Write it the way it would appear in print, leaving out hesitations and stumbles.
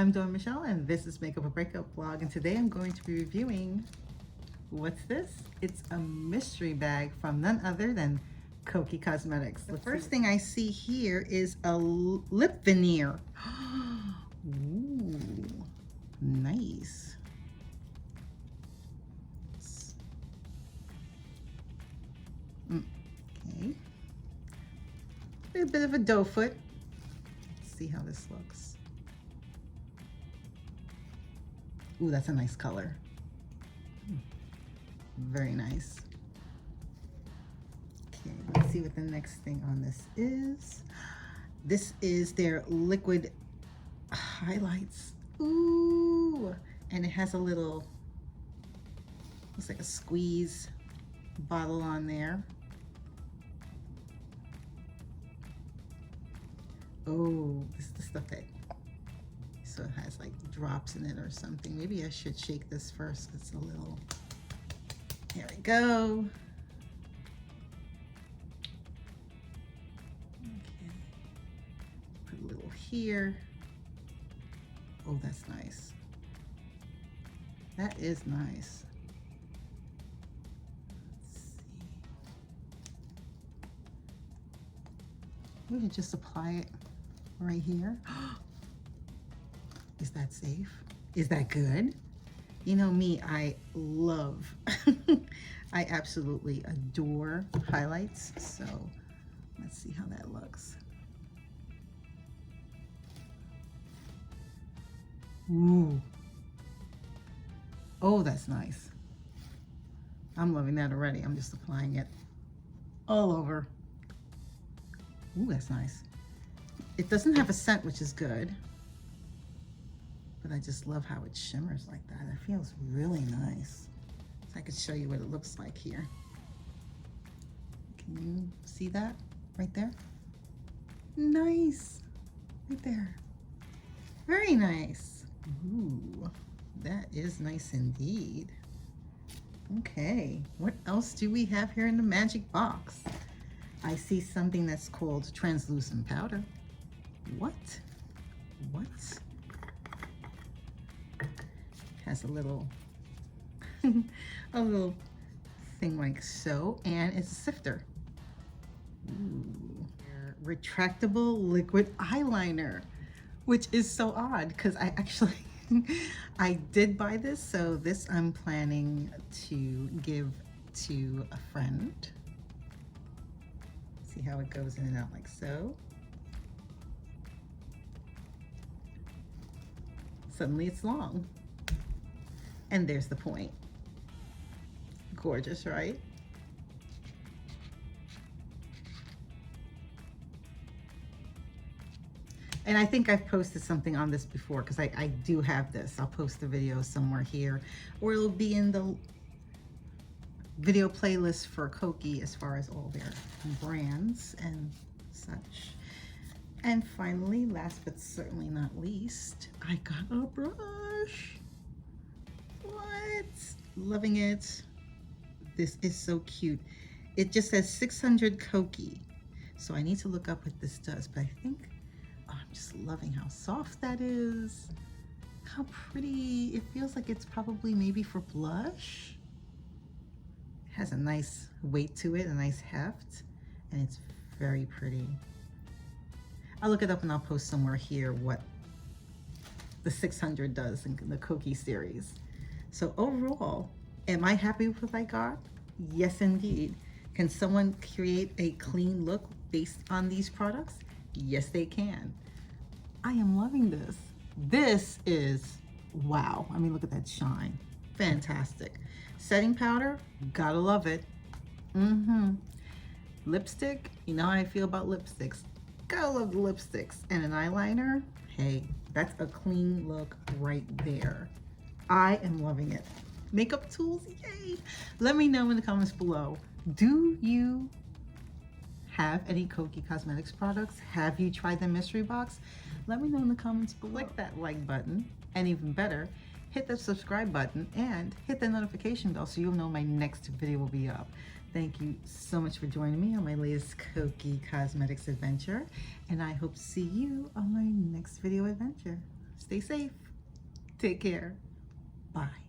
I'm Dawn Michelle and this is Makeup or Breakup vlog, and today I'm going to be reviewing, what's this? It's a mystery bag from none other than Kokie Cosmetics. The first thing I see here is a lip veneer. Ooh, nice. Okay. A bit of a doe foot. Let's see how this looks. Ooh, that's a nice color. Very nice. Okay, let's see what the next thing on this is. This is their liquid highlights. Ooh, and it has a little, looks like a squeeze bottle on there. Oh, this is the stuff that, so it has like drops in it or something. Maybe I should shake this first. It's a little, there we go. Okay, put a little here. Oh, that's nice. That is nice. Let's see. We can just apply it right here. Is that safe? Is that good? You know me, I love, I absolutely adore highlights. So let's see how that looks. Ooh. Oh, that's nice. I'm loving that already. I'm just applying it all over. Ooh, that's nice. It doesn't have a scent, which is good. But I just love how it shimmers like that. It feels really nice. So I could show you what it looks like here. Can you see that right there? Nice, right there. Very nice. Ooh, that is nice indeed. Okay, what else do we have here in the magic box? I see something that's called translucent powder. What? What? Has a little a little thing like so, and it's a sifter. Ooh. Retractable liquid eyeliner, which is so odd because I actually I did buy this, so this I'm planning to give to a friend. See how it goes in and out like so. Suddenly it's long. And there's the point. Gorgeous, right? And I think I've posted something on this before because I do have this. I'll post the video somewhere here, or it'll be in the video playlist for Kokie as far as all their brands and such. And finally, last but certainly not least, I got a brush. What? Loving it. This is so cute. It just says 600 Kokie. So I need to look up what this does, but I think, oh, I'm just loving how soft that is. How pretty. It feels like it's probably maybe for blush. It has a nice weight to it, a nice heft, and it's very pretty. I'll look it up and I'll post somewhere here what the 600 does in the Kokie series. So overall, am I happy with what I got? Yes, indeed. Can someone create a clean look based on these products? Yes, they can. I am loving this. This is, wow. I mean, look at that shine. Fantastic. Setting powder, gotta love it. Lipstick, you know how I feel about lipsticks. Gotta love the lipsticks. And an eyeliner, hey, that's a clean look right there. I am loving it. Makeup tools, yay! Let me know in the comments below. Do you have any Kokie Cosmetics products? Have you tried the mystery box? Let me know in the comments below. Click that like button, and even better, hit the subscribe button and hit the notification bell so you'll know my next video will be up. Thank you so much for joining me on my latest Kokie Cosmetics adventure, and I hope to see you on my next video adventure. Stay safe. Take care. Bye.